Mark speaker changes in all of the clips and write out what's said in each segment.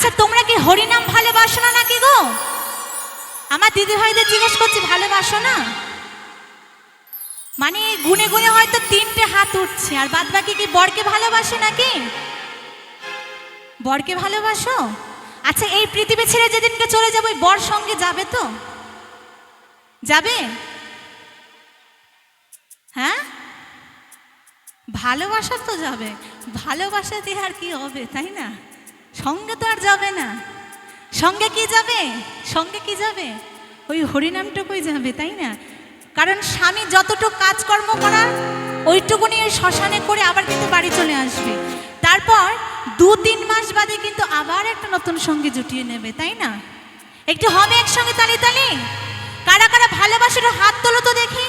Speaker 1: আচ্ছা তোমরা কি হরিনাম ভালোবাসো না নাকি গো? আমার দিদি ভাইদের জিজ্ঞেস করছি, ভালোবাসো না? মানে গুনে গুনে হয়তো 3টে হাত উঠছে, আর বাদ বাকি কি বরকে ভালোবাসে নাকি? বরকে ভালোবাসো? আচ্ছা এই পৃথিবী ছেড়ে যেদিনকে চলে যাবো, বর সঙ্গে যাবে তো? যাবে? হ্যাঁ, ভালোবাসা তো যাবে। ভালোবাসা দিয়ে আর কি হবে, তাই না? সঙ্গে তো আর যাবে না। সঙ্গে কি যাবে? সঙ্গে কি যাবে? ওই হরিনামটুকুই যাবে, তাই না? কারণ স্বামী যতটুকু কাজকর্ম করার ওইটুকুনি ওই শ্মশানে করে আবার কিন্তু বাড়ি চলে আসবে। তারপর 2-3 মাস বাদে কিন্তু আবার একটা নতুন সঙ্গী জুটিয়ে নেবে, তাই না? একটু হবে একসঙ্গে তালি তালি। কারা কারা ভালোবাসার হাত তোলো তো দেখি।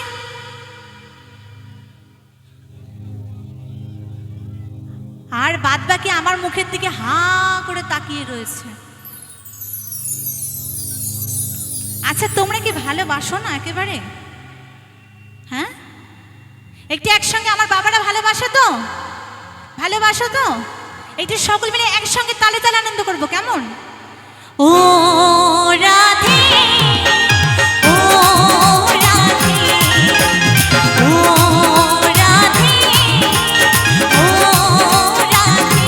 Speaker 1: আর বাদ বাকি আমার মুখের দিকে হাঁ করে তাকিয়ে রয়েছে। আচ্ছা তোমরা কি ভালোবাসো না একেবারে? হ্যাঁ, একটু একসঙ্গে আমার বাবারা ভালোবাসে তো? ভালোবাসো তো? একটু সকল মিলে একসঙ্গে তালে তালে আনন্দ করবো, কেমন? ও রাধে, ও রাধে, ও রাধে, ও রাধে।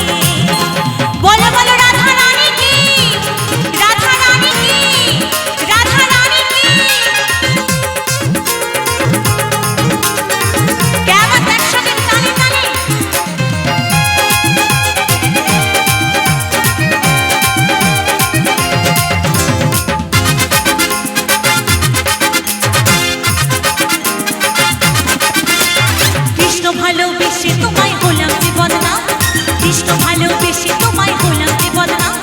Speaker 1: বলো বলো রাধা রানী কি, রাধা রানী কি, রাধা রানী কি। কেমন একসঙ্গে তালে তালে। কৃষ্ণ ভালোবেসে তোমায় হলাম যে বদনাম, কৃষ্ণ ভালোবেসে তোমায় হলাম যে বদনাম,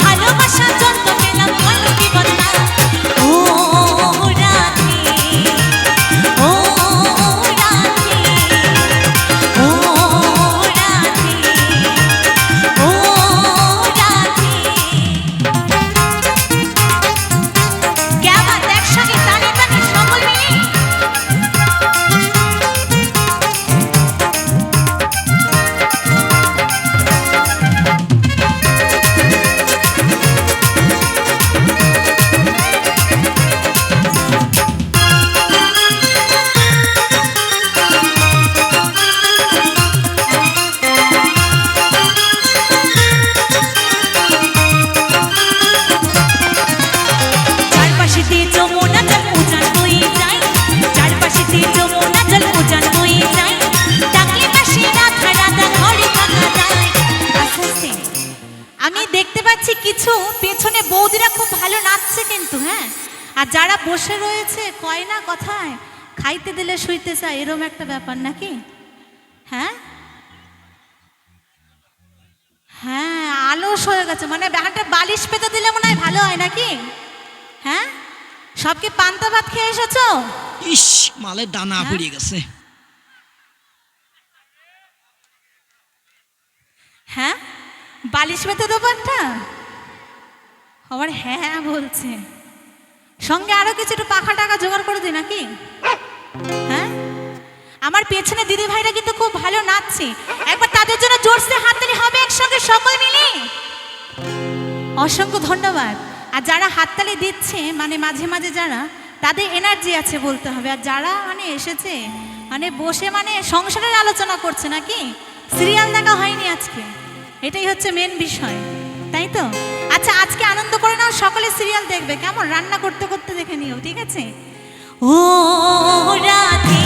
Speaker 1: ভালোবাসার জন্য পেলাম বলো কি বদনাম। ও রাধে, ও রাধে, ও রাধে, ও রাধে। কেমন একসঙ্গে তালে তালে সকল মিলে। চারপাশে দিয়ে যমুনা জল উজান বয়ে যায়, চারপাশে দিয়ে যমুনা জল উজান বয়ে যায়, ডাকলে পাশে রাধা রাধা ঘরে থাকা যায়। আস্তে আস্তে আমি দেখতে পাচ্ছি কিছু পেছনে বৌদিরা খুব ভালো নাচছে কিন্তু, হ্যাঁ। আর যারা বসে রয়েছে কয় না কথায় খাইতে দিলে শুইতে চায়, এরকম একটা ব্যাপার নাকি? হ্যাঁ হ্যাঁ, আলস হয়ে গেছে, মানে একটা বালিশ পেতে দিলে মনে হয় ভালো হয় নাকি? হ্যাঁ, সব কি পান্তা ভাত খেয়ে এসেছো?
Speaker 2: ইস, মালের দানা পড়ে গেছে।
Speaker 1: হ্যাঁ, বালিশ পেতে দেবো একটা? আবার হ্যাঁ বলছে। সঙ্গে আরো কিছু একটু পাখা টাকা জোগাড় করে দিই নাকি? হ্যাঁ, আমার পেছনে দিদি ভাইরা কিন্তু খুব ভালো নাচছে, একবার তাদের জন্য জোরসে হাততালি হবে একসঙ্গে সকল মিলে। অসংখ্য ধন্যবাদ। আর যারা হাততালি দিচ্ছে মানে মাঝে মাঝে যারা, তাদের এনার্জি আছে বলতে হবে। আর যারা মানে এসেছে মানে বসে মানে সংসারের আলোচনা করছে নাকি, সিরিয়াল দেখা হয়নি আজকে, এটাই হচ্ছে মেন বিষয়, তাই তো? আচ্ছা আজকে আনন্দ করে নাও, সকলে সিরিয়াল দেখবে, কেমন? রান্না করতে করতে দেখে নিও, ঠিক আছে? ও রাধে।